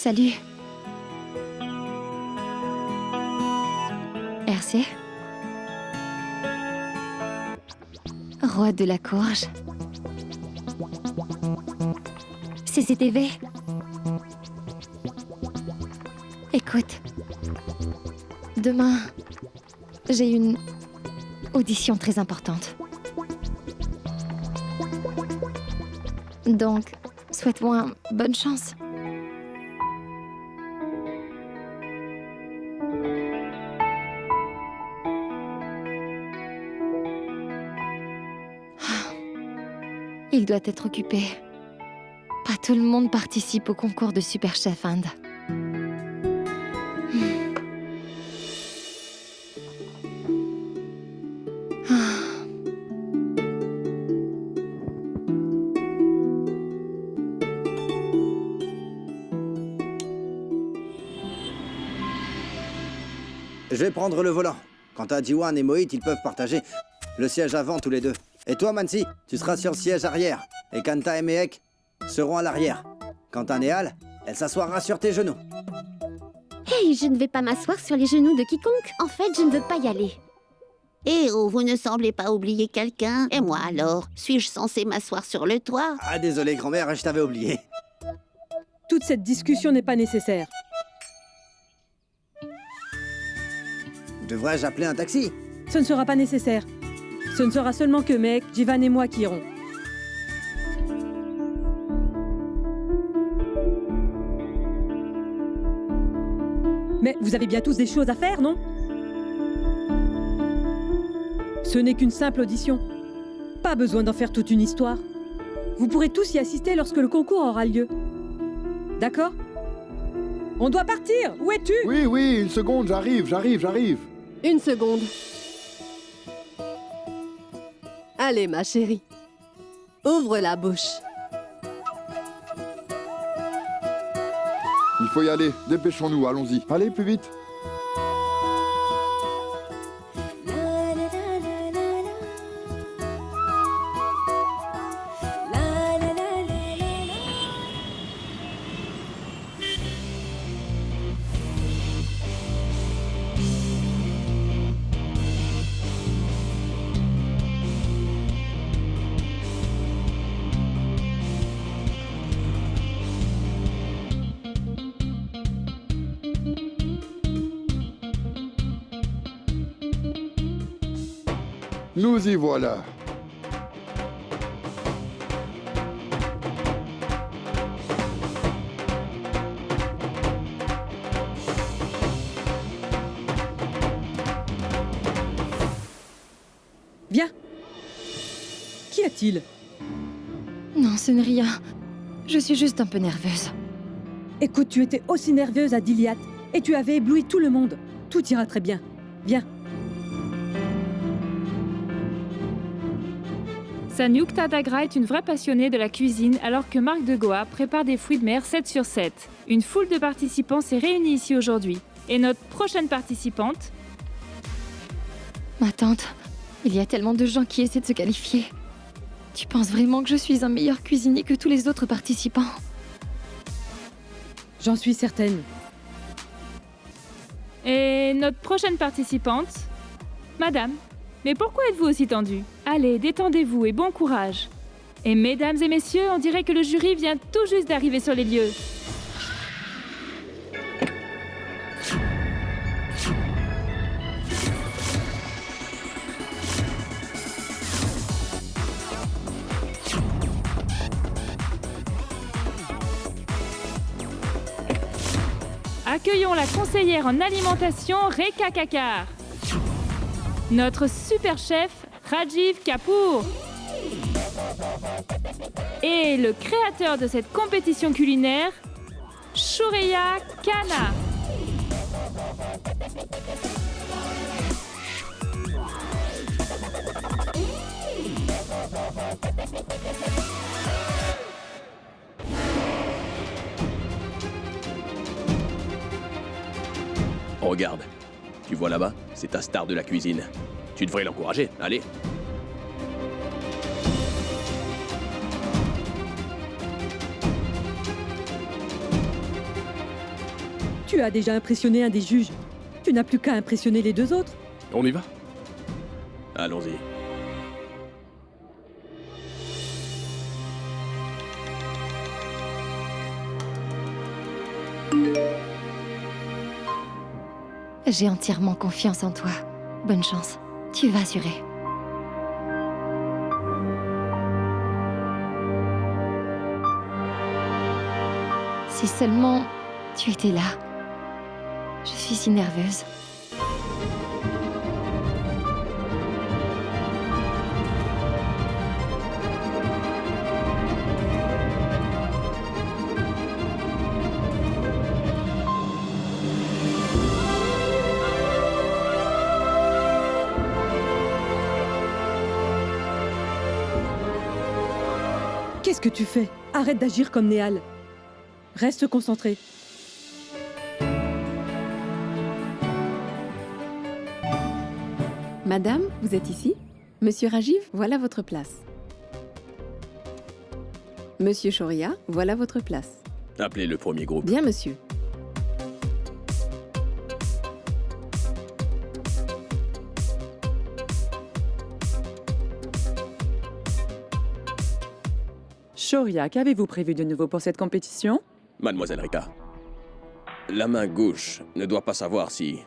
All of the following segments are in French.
Salut. RC. Roi de la courge. CCTV. Écoute. Demain, j'ai une audition très importante. Donc, souhaite-moi bonne chance. Il doit être occupé. Pas tout le monde participe au concours de Super Chef Inde. Je vais prendre le volant. Quant à Jiwan et Mohit, ils peuvent partager le siège avant tous les deux. Et toi, Mansi, tu seras sur le siège arrière. Et Kanta et Mehek seront à l'arrière. Quant à Nehal, elle s'assoira sur tes genoux. Hey, je ne vais pas m'asseoir sur les genoux de quiconque. En fait, je ne veux pas y aller. Eh oh, vous ne semblez pas oublier quelqu'un. Et moi alors? Suis-je censée m'asseoir sur le toit? Ah, désolé, grand-mère, je t'avais oublié. Toute cette discussion n'est pas nécessaire. Devrais-je appeler un taxi? Ce ne sera pas nécessaire. Ce ne sera seulement que Mehek, Jivan et moi qui irons. Mais vous avez bien tous des choses à faire, non? Ce n'est qu'une simple audition. Pas besoin d'en faire toute une histoire. Vous pourrez tous y assister lorsque le concours aura lieu. D'accord? On doit partir! Où es-tu? Oui, une seconde, j'arrive. Une seconde. Allez, ma chérie. Ouvre la bouche. Il faut y aller, dépêchons-nous, allons-y. Allez, plus vite. Nous y voilà. Viens. Qu'y a-t-il? Non, ce n'est rien. Je suis juste un peu nerveuse. Écoute, tu étais aussi nerveuse à Diliat et tu avais ébloui tout le monde. Tout ira très bien. Viens. Sanyuk Tadagra est une vraie passionnée de la cuisine alors que Marc de Goa prépare des fruits de mer 7 sur 7. Une foule de participants s'est réunie ici aujourd'hui. Et notre prochaine participante... Ma tante, il y a tellement de gens qui essaient de se qualifier. Tu penses vraiment que je suis un meilleur cuisinier que tous les autres participants? J'en suis certaine. Et notre prochaine participante... Madame, mais pourquoi êtes-vous aussi tendue? Allez, détendez-vous et bon courage. Et mesdames et messieurs, on dirait que le jury vient tout juste d'arriver sur les lieux. Accueillons la conseillère en alimentation, Rekha Kakar. Notre super chef, Rajiv Kapoor. Et le créateur de cette compétition culinaire, Shoureya Khanna. Regarde, tu vois là-bas, c'est ta star de la cuisine. Tu devrais l'encourager, allez. Tu as déjà impressionné un des juges. Tu n'as plus qu'à impressionner les deux autres. On y va? Allons-y. J'ai entièrement confiance en toi. Bonne chance. Tu vas assurer. Si seulement tu étais là. Je suis si nerveuse. Qu'est-ce que tu fais? Arrête d'agir comme Néal. Reste concentré. Madame, vous êtes ici? Monsieur Rajiv, voilà votre place. Monsieur Shoria, voilà votre place. Appelez le premier groupe. Bien, monsieur. Shoria, qu'avez-vous prévu de nouveau pour cette compétition? Mademoiselle Rika, la main gauche ne doit pas savoir si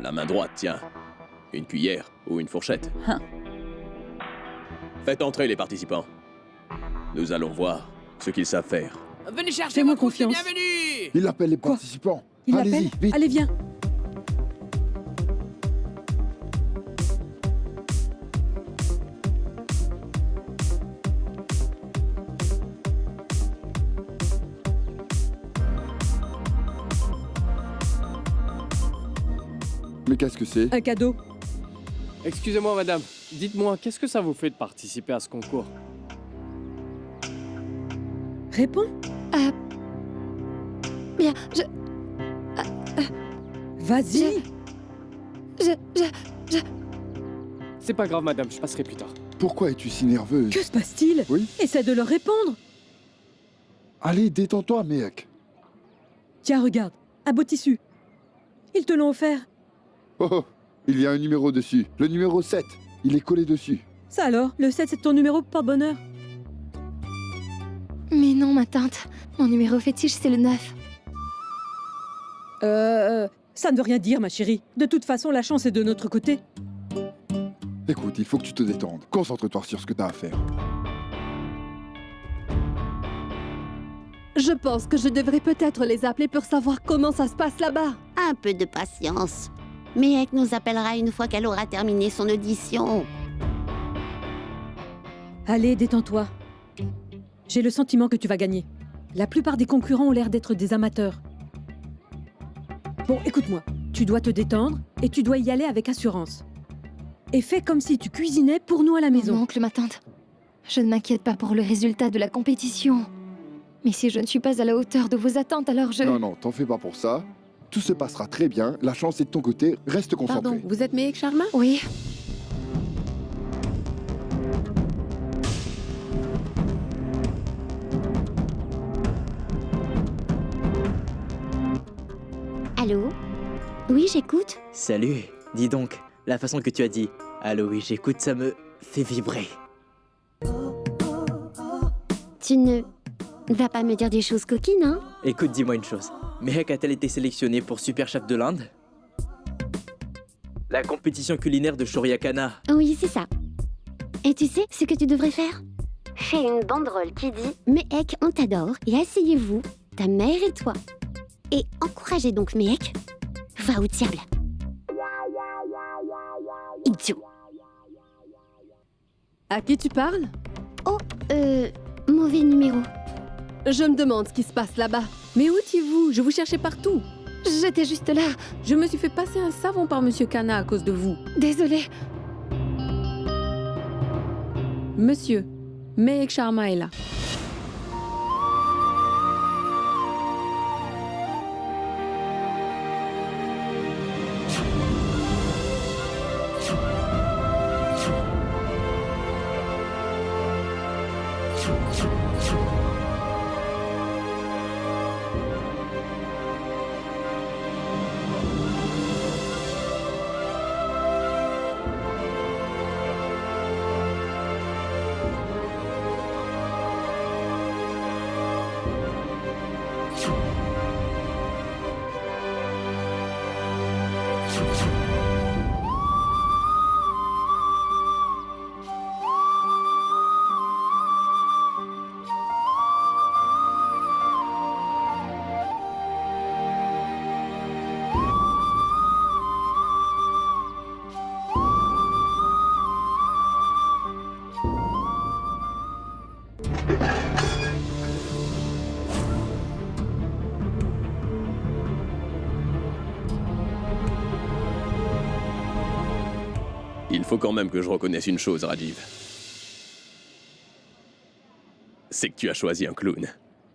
la main droite tient une cuillère ou une fourchette. Hein. Faites entrer les participants. Nous allons voir ce qu'ils savent faire. Venez chercher Fais-moi votre couche de confiance. bienvenue. Il appelle les Quoi? participants. Il Allez-y, l'appelle? vite. Allez, viens. Mais qu'est-ce que c'est? Un cadeau. Excusez-moi, madame. Dites-moi, qu'est-ce que ça vous fait de participer à ce concours? Réponds. Bien, Vas-y. C'est pas grave, madame, je passerai plus tard. Pourquoi es-tu si nerveuse? Que se passe-t-il? Oui? Essaie de leur répondre. Allez, détends-toi, mec. Tiens, regarde. Un beau tissu. Ils te l'ont offert. Oh, oh, il y a un numéro dessus. Le numéro 7. Il est collé dessus. Ça alors? Le 7, c'est ton numéro de porte-bonheur. Mais non, ma tante. Mon numéro fétiche, c'est le 9. Ça ne veut rien dire, ma chérie. De toute façon, la chance est de notre côté. Écoute, il faut que tu te détendes. Concentre-toi sur ce que t'as à faire. Je pense que je devrais peut-être les appeler pour savoir comment ça se passe là-bas. Un peu de patience. Mehek nous appellera une fois qu'elle aura terminé son audition. Allez, détends-toi. J'ai le sentiment que tu vas gagner. La plupart des concurrents ont l'air d'être des amateurs. Bon, écoute-moi. Tu dois te détendre et tu dois y aller avec assurance. Et fais comme si tu cuisinais pour nous à la Mon maison. oncle, ma tante. Je ne m'inquiète pas pour le résultat de la compétition. Mais si je ne suis pas à la hauteur de vos attentes, alors je... Non, non, t'en fais pas pour ça. Tout se passera très bien. La chance est de ton côté. Reste concentré. Pardon, vous êtes Mehek Sharma? Oui. Allô? Oui, j'écoute. Salut, dis donc, la façon que tu as dit « Allô, oui, j'écoute », ça me fait vibrer. Tu ne vas pas me dire des choses coquines, hein? Écoute, dis-moi une chose. Mehek a-t-elle été sélectionnée pour Super Chef de l'Inde? La compétition culinaire de Shoryakana. Oui, c'est ça. Et tu sais ce que tu devrais faire? Fais une banderole qui dit « Mehek, on t'adore et asseyez-vous, ta mère et toi ». Et encouragez donc Mehek. Va au diable. Idiot. À qui tu parles? Oh, mauvais numéro. Je me demande ce qui se passe là-bas. Mais où étiez-vous? Je vous cherchais partout. J'étais juste là. Je me suis fait passer un savon par Monsieur Kana à cause de vous. Désolée. Monsieur, Mehek Sharma est là. Il faut quand même que je reconnaisse une chose, Rajiv. C'est que tu as choisi un clown.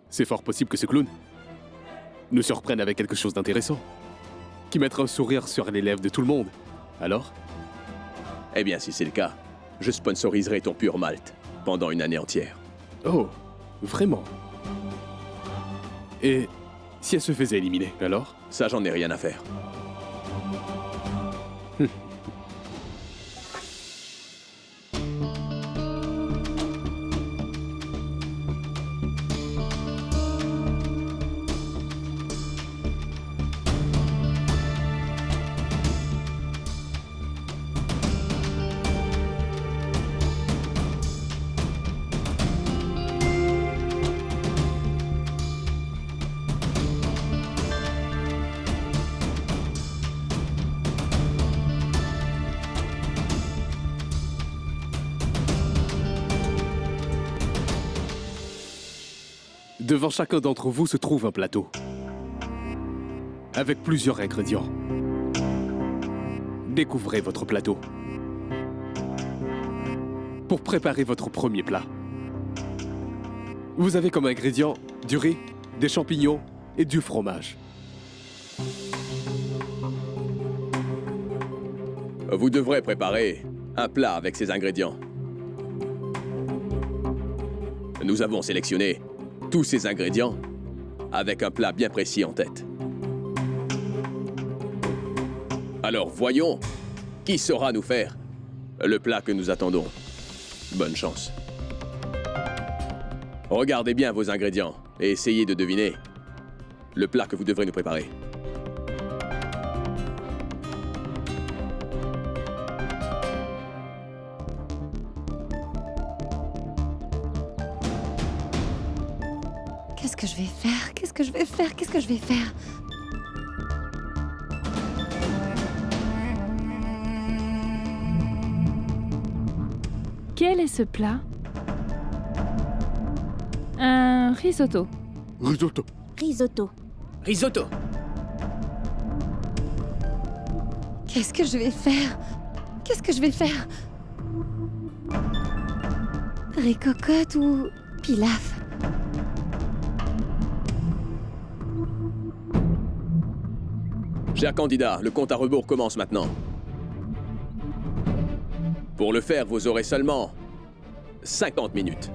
C'est fort possible que ce clown nous surprenne avec quelque chose d'intéressant, qui mettra un sourire sur les lèvres de tout le monde. Alors? Eh bien, si c'est le cas, je sponsoriserai ton pur malt pendant une année entière. Oh, vraiment? Et si elle se faisait éliminer, alors? Ça, j'en ai rien à faire. Devant chacun d'entre vous se trouve un plateau, avec plusieurs ingrédients. Découvrez votre plateau pour préparer votre premier plat. Vous avez comme ingrédients du riz, des champignons et du fromage. Vous devrez préparer un plat avec ces ingrédients. Nous avons sélectionné tous ces ingrédients avec un plat bien précis en tête. Alors voyons qui saura nous faire le plat que nous attendons. Bonne chance. Regardez bien vos ingrédients et essayez de deviner le plat que vous devrez nous préparer. Qu'est-ce que je vais faire? Qu'est-ce que je vais faire? Qu'est-ce que je vais faire? Quel est ce plat? Un risotto. Risotto. Risotto. Risotto. Qu'est-ce que je vais faire? Qu'est-ce que je vais faire? Riz cocotte ou pilaf? Chers candidats, le compte à rebours commence maintenant. Pour le faire, vous aurez seulement 50 minutes.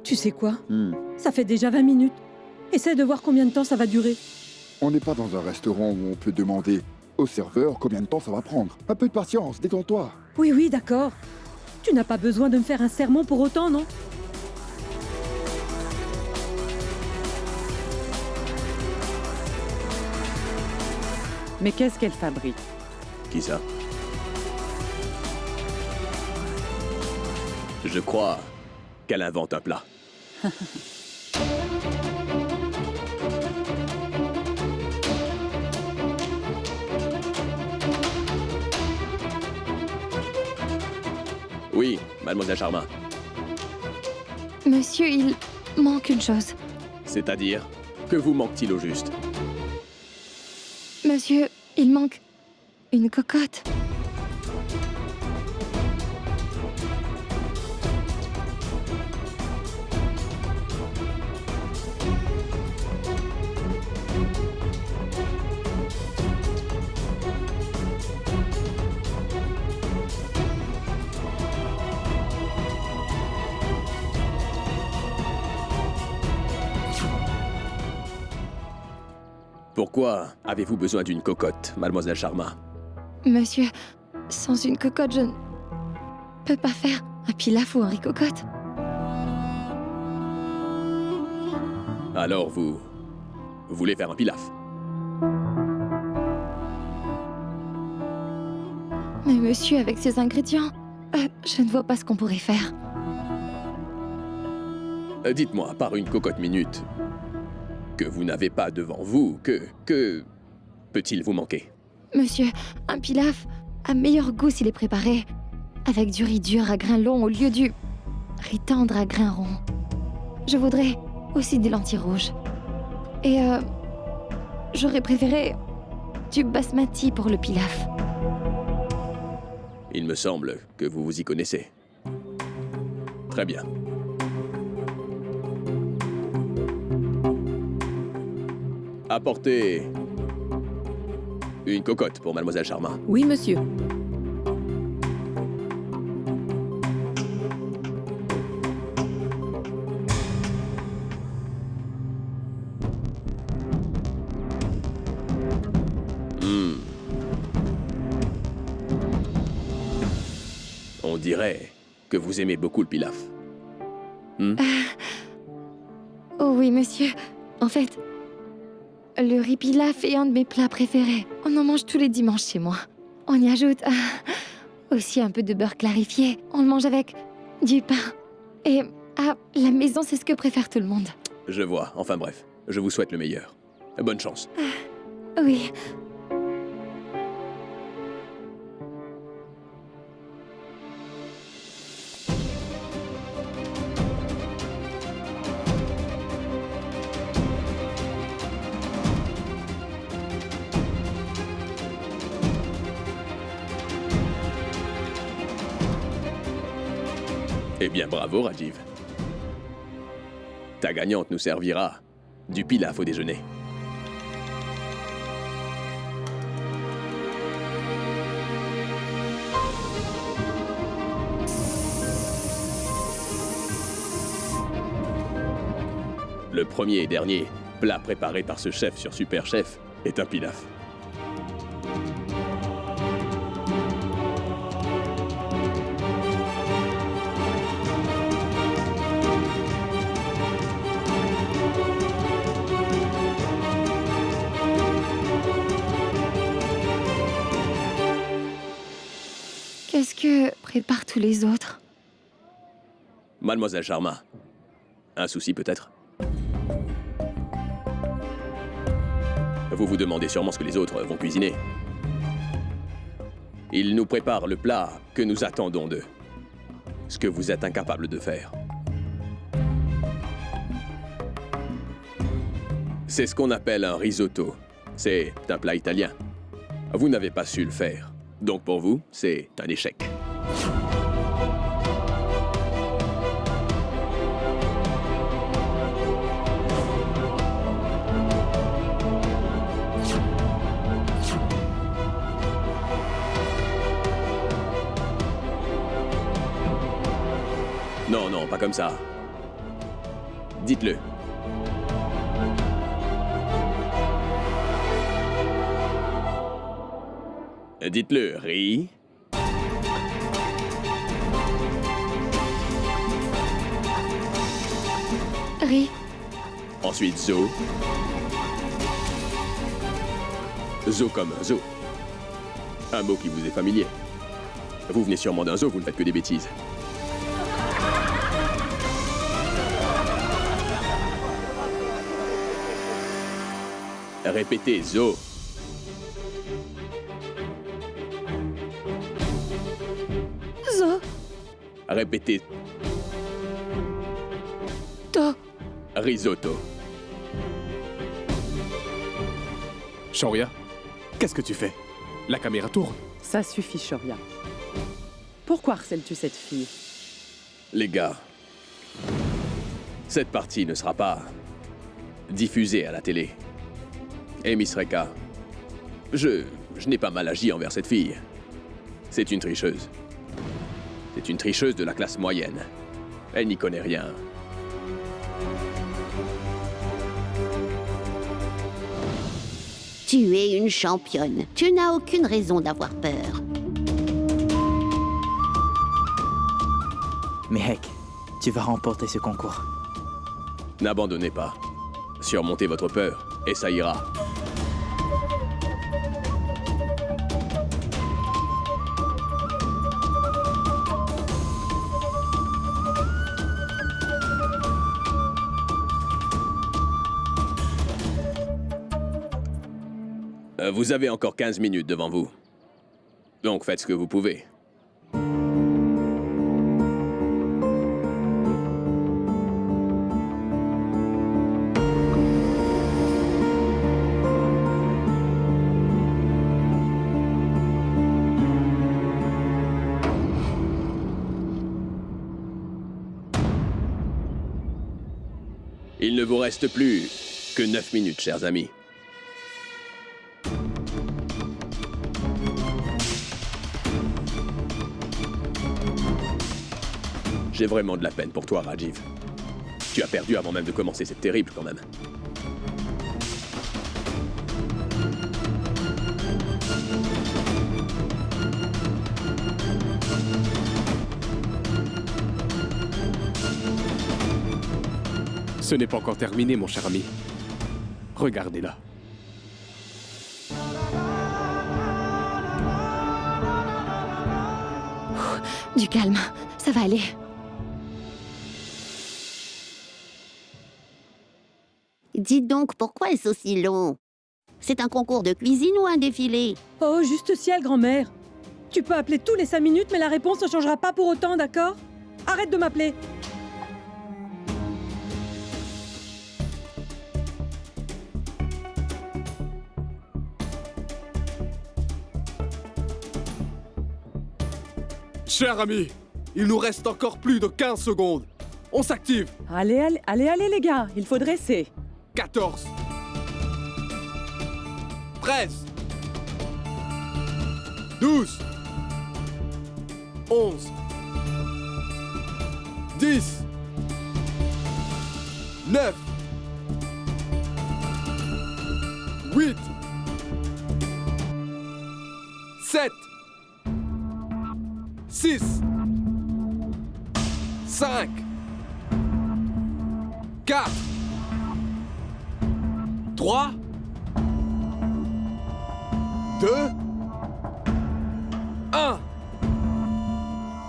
Tu sais quoi? Ça fait déjà 20 minutes. Essaie de voir combien de temps ça va durer. On n'est pas dans un restaurant où on peut demander au serveur combien de temps ça va prendre. Un peu de patience, détends-toi. Oui, d'accord. Tu n'as pas besoin de me faire un sermon pour autant, non? Mais qu'est-ce qu'elle fabrique? Qui ça? Je crois qu'elle invente un plat. Oui, mademoiselle Charmin. Monsieur, il manque une chose. C'est-à-dire, que vous manque-t-il au juste? Monsieur, il manque une cocotte. Pourquoi avez-vous besoin d'une cocotte, mademoiselle Charmin? Monsieur, sans une cocotte, je ne peux pas faire un pilaf ou un riz cocotte. Alors vous voulez faire un pilaf? Mais monsieur, avec ces ingrédients, je ne vois pas ce qu'on pourrait faire. Dites-moi, par une cocotte minute que vous n'avez pas devant vous, que peut-il vous manquer? Monsieur, un pilaf, a meilleur goût s'il est préparé avec du riz dur à grains longs au lieu du riz tendre à grains ronds. Je voudrais aussi des lentilles rouges. Et j'aurais préféré du basmati pour le pilaf. Il me semble que vous vous y connaissez. Très bien. Apportez une cocotte pour Mademoiselle Sharma. Oui, monsieur. On dirait que vous aimez beaucoup le pilaf. Oh oui, monsieur. En fait, le riz pilaf est un de mes plats préférés. On en mange tous les dimanches chez moi. On y ajoute aussi un peu de beurre clarifié. On le mange avec du pain. Et à la maison, c'est ce que préfère tout le monde. Je vois. Enfin bref, je vous souhaite le meilleur. Bonne chance. Oui. Eh bien, bravo, Rajiv. Ta gagnante nous servira du pilaf au déjeuner. Le premier et dernier plat préparé par ce chef sur Super Chef est un pilaf. Qu'est-ce que préparent tous les autres? Mademoiselle Sharma, un souci peut-être? Vous vous demandez sûrement ce que les autres vont cuisiner. Ils nous préparent le plat que nous attendons d'eux. Ce que vous êtes incapable de faire. C'est ce qu'on appelle un risotto. C'est un plat italien. Vous n'avez pas su le faire. Donc pour vous, c'est un échec. Non, non, pas comme ça. Dites-le. Dites-le, riz. Riz. Ensuite, zo. Zo comme zoo. Un mot qui vous est familier. Vous venez sûrement d'un zoo, vous ne faites que des bêtises. Répétez, zo. Zo. Répétez. To. Risotto. Shoria, qu'est-ce que tu fais? La caméra tourne. Ça suffit, Shoria. Pourquoi harcèles-tu cette fille? Les gars, cette partie ne sera pas diffusée à la télé. Et Miss Reka, je n'ai pas mal agi envers cette fille. C'est une tricheuse. C'est une tricheuse de la classe moyenne. Elle n'y connaît rien. Tu es une championne. Tu n'as aucune raison d'avoir peur. Mehek, tu vas remporter ce concours. N'abandonnez pas. Surmontez votre peur, et ça ira. Vous avez encore 15 minutes devant vous. Donc faites ce que vous pouvez. Il ne vous reste plus que 9 minutes, chers amis. J'ai vraiment de la peine pour toi, Rajiv. Tu as perdu avant même de commencer, c'est terrible quand même. Ce n'est pas encore terminé, mon cher ami. Regardez-la. Du calme, ça va aller. Dites donc, pourquoi est-ce aussi long? C'est un concours de cuisine ou un défilé? Oh, juste ciel, grand-mère. Tu peux appeler tous les 5 minutes, mais la réponse ne changera pas pour autant, d'accord? Arrête de m'appeler. Cher ami, il nous reste encore plus de 15 secondes. On s'active. Allez, les gars, il faut dresser. 14. 13. 12. 11. 10. 9. 8. 7. 6. 5. 4. 3. 2. 1.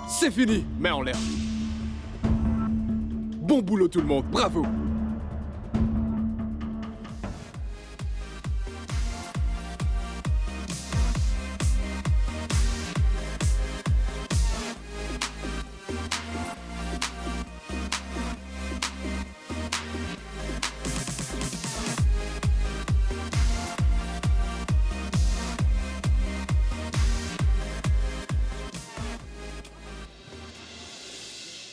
C'est fini. Main en l'air. Bon boulot tout le monde, bravo.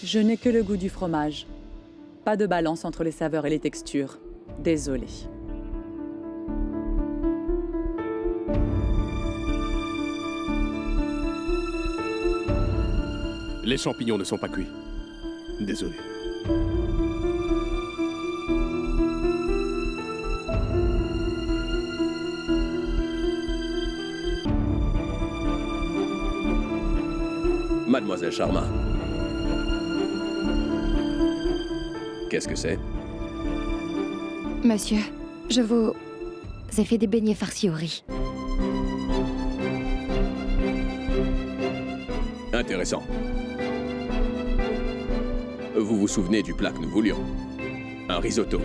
Je n'ai que le goût du fromage. Pas de balance entre les saveurs et les textures. Désolée. Les champignons ne sont pas cuits. Désolé. Mademoiselle Sharma. Qu'est-ce que c'est? Monsieur, je vous ai fait des beignets farcis au riz. Intéressant. Vous vous souvenez du plat que nous voulions? Un risotto.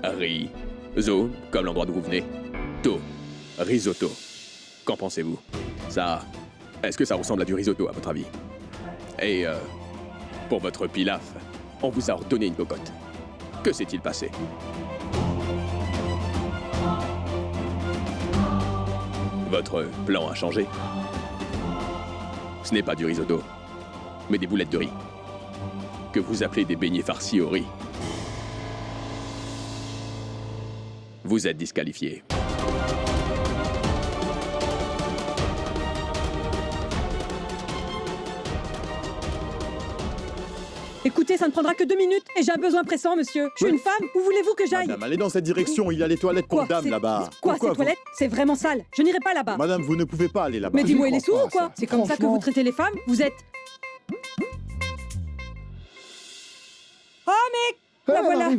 Riso, comme l'endroit d'où vous venez. To, risotto. Qu'en pensez-vous? Ça... Est-ce que ça ressemble à du risotto, à votre avis? Et, pour votre pilaf, on vous a ordonné une cocotte. Que s'est-il passé? Votre plan a changé? Ce n'est pas du risotto, mais des boulettes de riz. Que vous appelez des beignets farcis au riz. Vous êtes disqualifié. Écoutez, ça ne prendra que 2 minutes et j'ai un besoin pressant, monsieur. Je suis une femme, où voulez-vous que j'aille? Madame, allez dans cette direction, il y a les toilettes pour dames là-bas. Quoi, Pourquoi ces toilettes? C'est vraiment sale. Je n'irai pas là-bas. Madame, vous ne pouvez pas aller là-bas. Mais dis-moi, Je il est sourd crois ou quoi? pas, C'est comme ça que vous traitez les femmes? Vous êtes... Oh, mec! La voilà!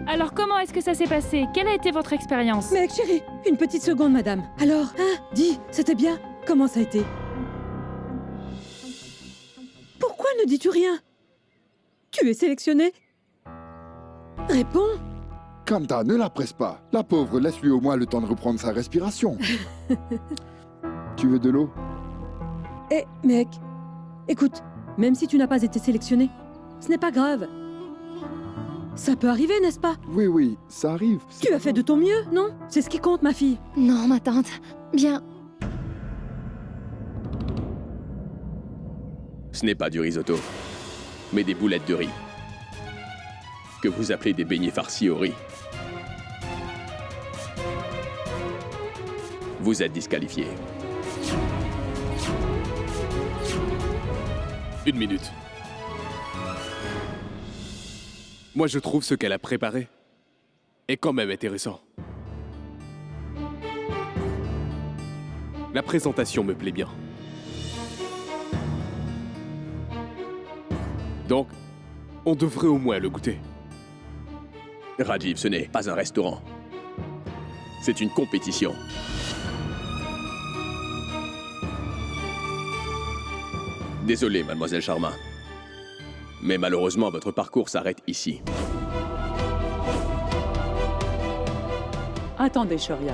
Alors comment est-ce que ça s'est passé? Quelle a été votre expérience? Mec, chérie, une petite seconde, madame. Alors, hein? Dis, c'était bien? Comment ça a été? Pourquoi ne dis-tu rien? Tu es sélectionné? Réponds! Kanta, ne la presse pas. La pauvre, laisse-lui au moins le temps de reprendre sa respiration. Tu veux de l'eau? Eh, mec, écoute, même si tu n'as pas été sélectionné, ce n'est pas grave. Ça peut arriver, n'est-ce pas? Oui, oui, ça arrive. Tu as fait de ton mieux, non? C'est ce qui compte, ma fille. Non, ma tante. Bien. Ce n'est pas du risotto, mais des boulettes de riz. Que vous appelez des beignets farcis au riz. Vous êtes disqualifié. 1 minute. Moi, je trouve ce qu'elle a préparé est quand même intéressant. La présentation me plaît bien. Donc, on devrait au moins le goûter. Rajiv, ce n'est pas un restaurant. C'est une compétition. Désolé, mademoiselle Sharma. Mais malheureusement, votre parcours s'arrête ici. Attendez, Shoria.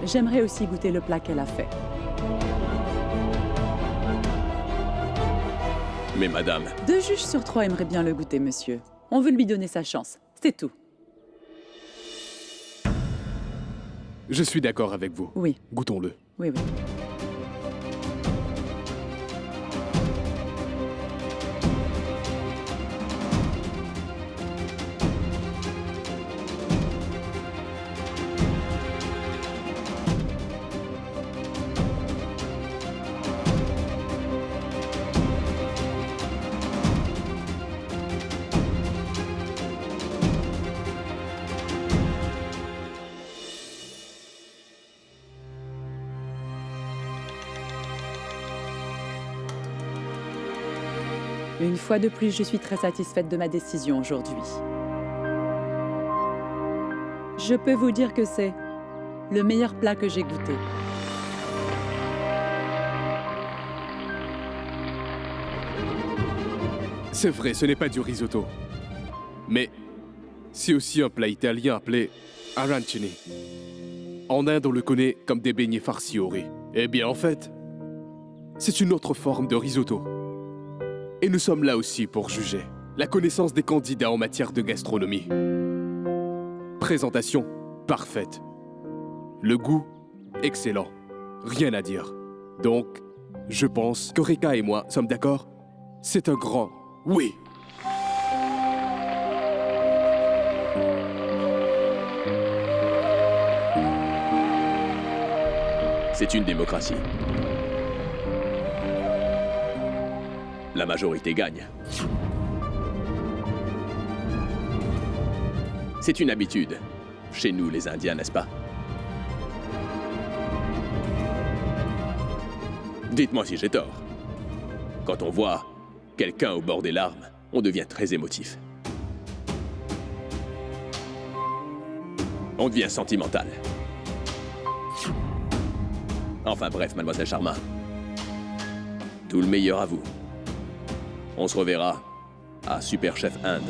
J'aimerais aussi goûter le plat qu'elle a fait. Mais madame... 2 juges sur 3 aimeraient bien le goûter, monsieur. On veut lui donner sa chance. C'est tout. Je suis d'accord avec vous. Oui. Goûtons-le. Oui, oui. Une fois de plus, je suis très satisfaite de ma décision aujourd'hui. Je peux vous dire que c'est le meilleur plat que j'ai goûté. C'est vrai, ce n'est pas du risotto. Mais c'est aussi un plat italien appelé arancini. En Inde, on le connaît comme des beignets farcis au riz. Eh bien, en fait, c'est une autre forme de risotto. Et nous sommes là aussi pour juger la connaissance des candidats en matière de gastronomie. Présentation parfaite. Le goût, excellent. Rien à dire. Donc, je pense que Reka et moi sommes d'accord. C'est un grand oui. C'est une démocratie. La majorité gagne. C'est une habitude. Chez nous, les Indiens, n'est-ce pas? Dites-moi si j'ai tort. Quand on voit quelqu'un au bord des larmes, on devient très émotif. On devient sentimental. Enfin bref, mademoiselle Sharma. Tout le meilleur à vous. On se reverra à Super Chef Inde.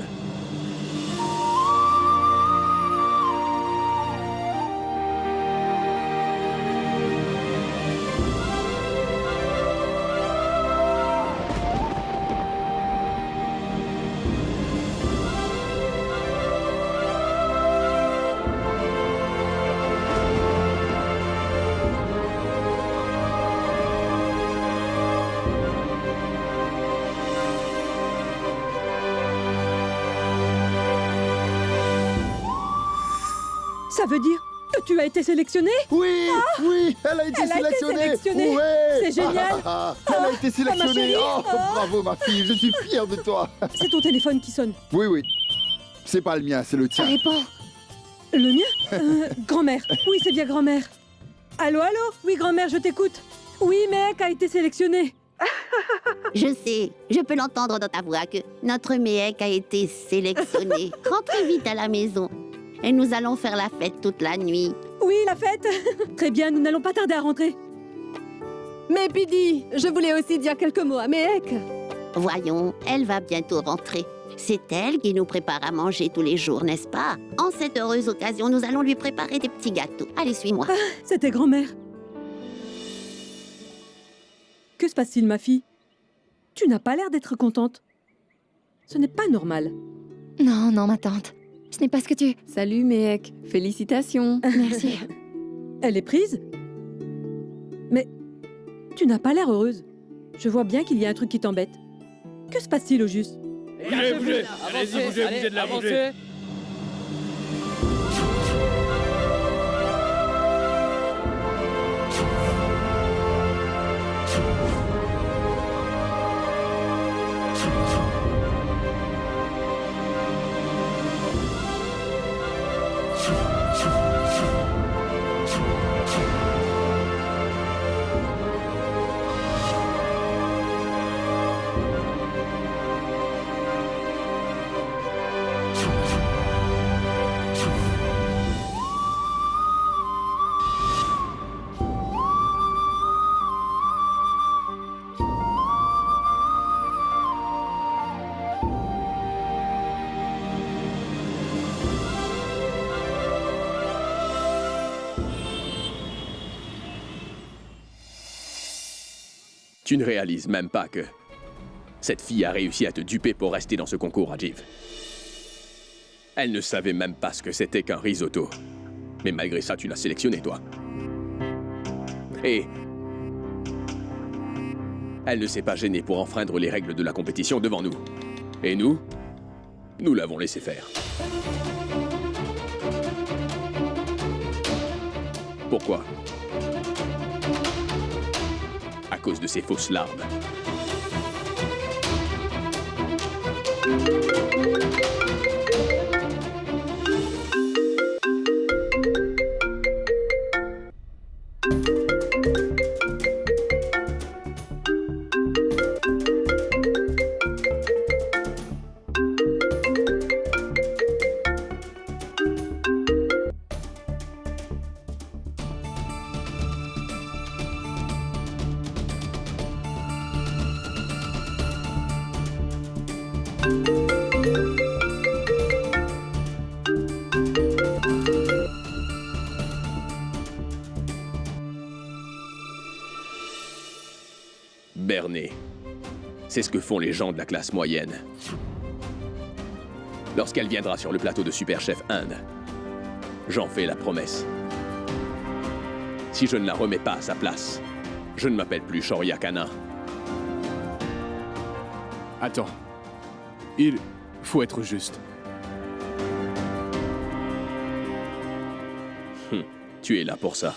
Ça veut dire que tu as été sélectionnée? Oui, oui, elle a été sélectionnée. Ouais. C'est génial. Elle a été sélectionnée. Bravo ma fille, je suis fier de toi. C'est ton téléphone qui sonne. Oui, oui. C'est pas le mien, c'est le tien. Réponds. Le mien? Grand-mère. Oui, c'est bien grand-mère. Allô, allô? Oui, grand-mère, je t'écoute. Oui, Mehek a été sélectionné. Je sais, je peux l'entendre dans ta voix que notre Mehek a été sélectionné. Rentrez vite à la maison. Et nous allons faire la fête toute la nuit. Oui, la fête. Très bien, nous n'allons pas tarder à rentrer. Mais Pidi, je voulais aussi dire quelques mots à Mehek. Voyons, elle va bientôt rentrer. C'est elle qui nous prépare à manger tous les jours, n'est-ce pas? En cette heureuse occasion, nous allons lui préparer des petits gâteaux. Allez, suis-moi. Ah, c'était grand-mère. Que se passe-t-il, ma fille? Tu n'as pas l'air d'être contente. Ce n'est pas normal. Non, non, ma tante. Ce n'est pas ce que tu... Salut, Méhek. Félicitations. Merci. Elle est prise? Mais tu n'as pas l'air heureuse. Je vois bien qu'il y a un truc qui t'embête. Que se passe-t-il au juste? Bougez, bougez. Allez-y, bougez de là, bougez. Tu ne réalises même pas que cette fille a réussi à te duper pour rester dans ce concours, Rajiv. Elle ne savait même pas ce que c'était qu'un risotto. Mais malgré ça, tu l'as sélectionné, toi. Et elle ne s'est pas gênée pour enfreindre les règles de la compétition devant nous. Et nous l'avons laissé faire. Pourquoi ? À cause de ses fausses larmes. Berner. C'est ce que font les gens de la classe moyenne. Lorsqu'elle viendra sur le plateau de Super Chef Inde, j'en fais la promesse. Si je ne la remets pas à sa place, je ne m'appelle plus Shoria Khanna. Attends. Il faut être juste. Tu es là pour ça.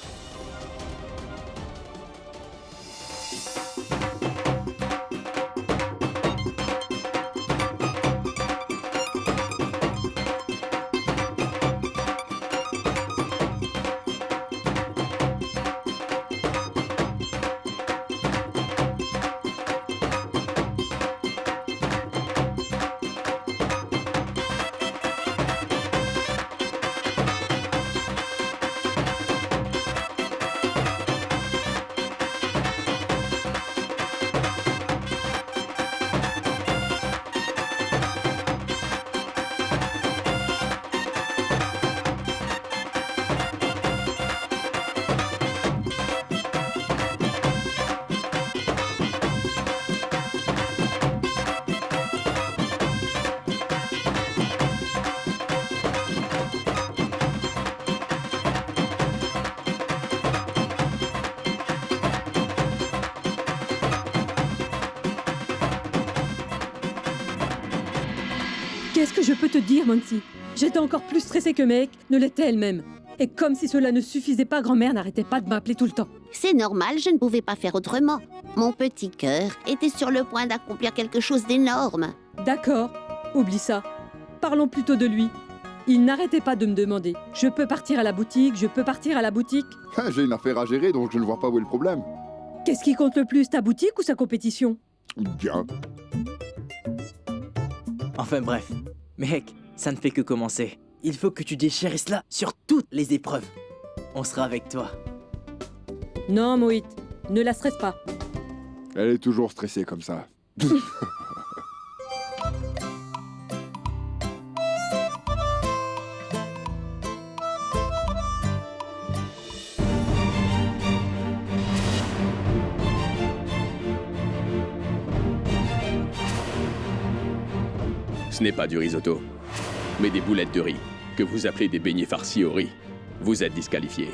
Qu'est-ce que je peux te dire, Mansi? J'étais encore plus stressée que Méhek ne l'était elle-même. Et comme si cela ne suffisait pas, grand-mère n'arrêtait pas de m'appeler tout le temps. C'est normal, je ne pouvais pas faire autrement. Mon petit cœur était sur le point d'accomplir quelque chose d'énorme. D'accord, oublie ça. Parlons plutôt de lui. Il n'arrêtait pas de me demander « Je peux partir à la boutique, je peux partir à la boutique ?» J'ai une affaire à gérer, donc je ne vois pas où est le problème. Qu'est-ce qui compte le plus, ta boutique ou sa compétition? Bien. Enfin bref, Méhek, ça ne fait que commencer. Il faut que tu déchires cela sur toutes les épreuves. On sera avec toi. Non, Mohit, ne la stresse pas. Elle est toujours stressée comme ça. Ce n'est pas du risotto, mais des boulettes de riz, que vous appelez des beignets farcis au riz. Vous êtes disqualifié.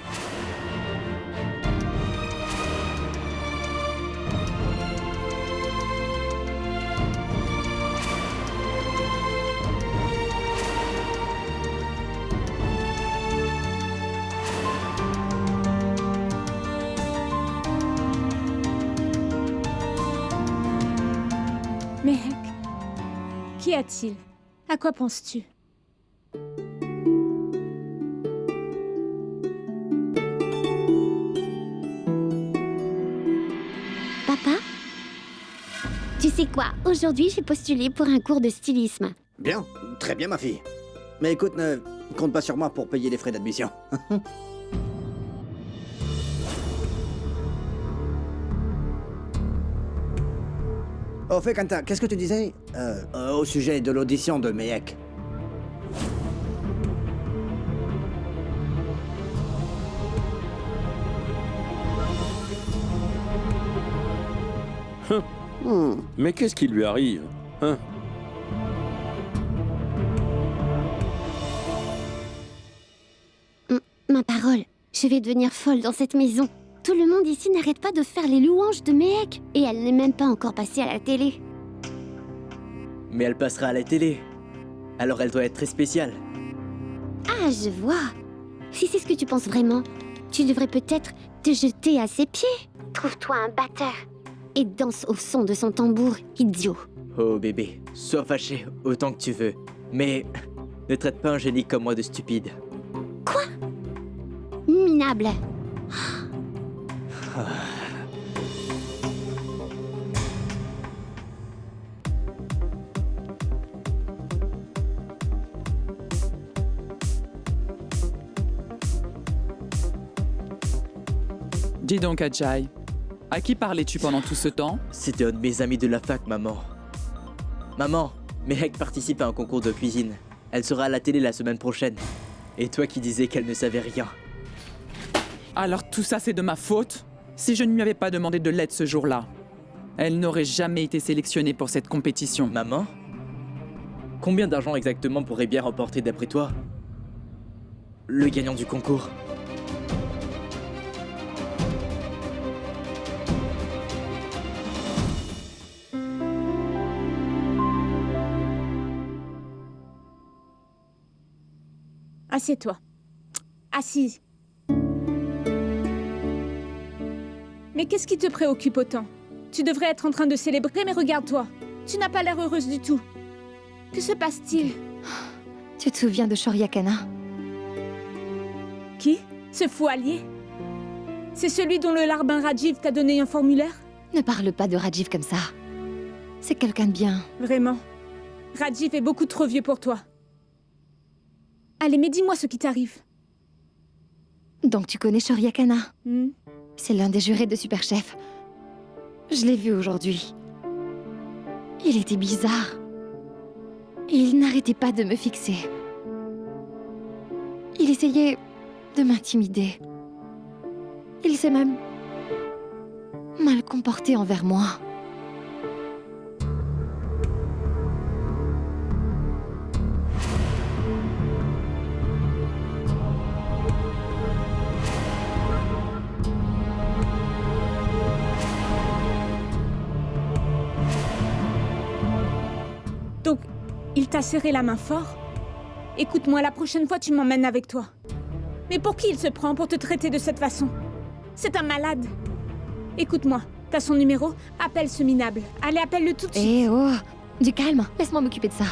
Mehek, qu'y a-t-il? À quoi penses-tu? Papa? Tu sais quoi? Aujourd'hui, j'ai postulé pour un cours de stylisme. Bien, très bien ma fille. Mais écoute, ne compte pas sur moi pour payer les frais d'admission. Au fait, Kanta, qu'est-ce que tu disais au sujet de l'audition de Mehek? Mais qu'est-ce qui lui arrive, hein? Ma parole, je vais devenir folle dans cette maison. Tout le monde ici n'arrête pas de faire les louanges de Mehek. Et elle n'est même pas encore passée à la télé. Mais elle passera à la télé. Alors elle doit être très spéciale. Ah, je vois. Si c'est ce que tu penses vraiment, tu devrais peut-être te jeter à ses pieds. Trouve-toi un batteur. Et danse au son de son tambour, idiot. Oh bébé, sois fâché autant que tu veux. Mais ne traite pas un génie comme moi de stupide. Quoi? Minable. Dis donc, Ajay, à qui parlais-tu pendant tout ce temps? C'était un de mes amis de la fac, maman. Maman, Mehek participe à un concours de cuisine. Elle sera à la télé la semaine prochaine. Et toi qui disais qu'elle ne savait rien. Alors tout ça, c'est de ma faute? Si je ne lui avais pas demandé de l'aide ce jour-là, elle n'aurait jamais été sélectionnée pour cette compétition. Maman? Combien d'argent exactement pourrait bien remporter d'après toi le gagnant du concours? Assieds-toi. Assise. Mais qu'est-ce qui te préoccupe autant? Tu devrais être en train de célébrer, mais regarde-toi. Tu n'as pas l'air heureuse du tout. Que se passe-t-il? Tu te souviens de Shoryakana? Qui? Ce fou allié? C'est celui dont le larbin Rajiv t'a donné un formulaire? Ne parle pas de Rajiv comme ça. C'est quelqu'un de bien. Vraiment. Rajiv est beaucoup trop vieux pour toi. Allez, mais dis-moi ce qui t'arrive. Donc tu connais Shoryakana? Hmm? C'est l'un des jurés de Super Chef. Je l'ai vu aujourd'hui. Il était bizarre. Il n'arrêtait pas de me fixer. Il essayait de m'intimider. Il s'est même mal comporté envers moi. Donc, il t'a serré la main fort? Écoute-moi, la prochaine fois, tu m'emmènes avec toi. Mais pour qui il se prend pour te traiter de cette façon? C'est un malade. Écoute-moi, t'as son numéro? Appelle ce minable. Allez, appelle-le tout de suite. Eh oh, du calme, laisse-moi m'occuper de ça.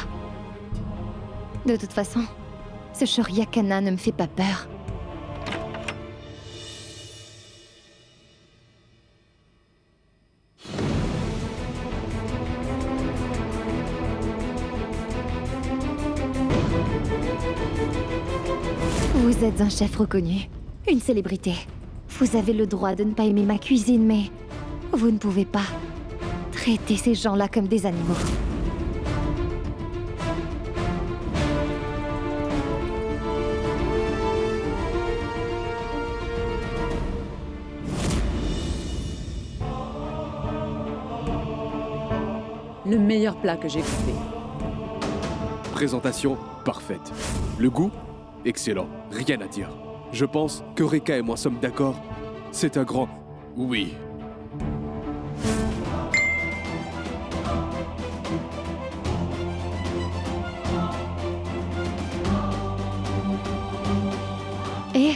De toute façon, ce Shoryakana ne me fait pas peur. Vous êtes un chef reconnu, une célébrité. Vous avez le droit de ne pas aimer ma cuisine, mais vous ne pouvez pas traiter ces gens-là comme des animaux. Le meilleur plat que j'ai goûté. présentation parfaite. Le goût, excellent, rien à dire. Je pense que Reka et moi sommes d'accord. C'est un grand oui. Et...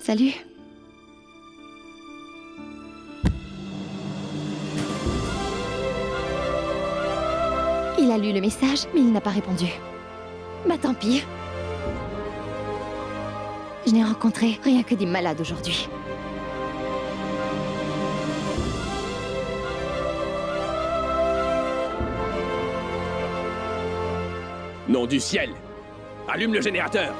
Salut. Il a lu le message, mais il n'a pas répondu. Bah tant pis. Je n'ai rencontré rien que des malades aujourd'hui. Nom du ciel! Allume le générateur!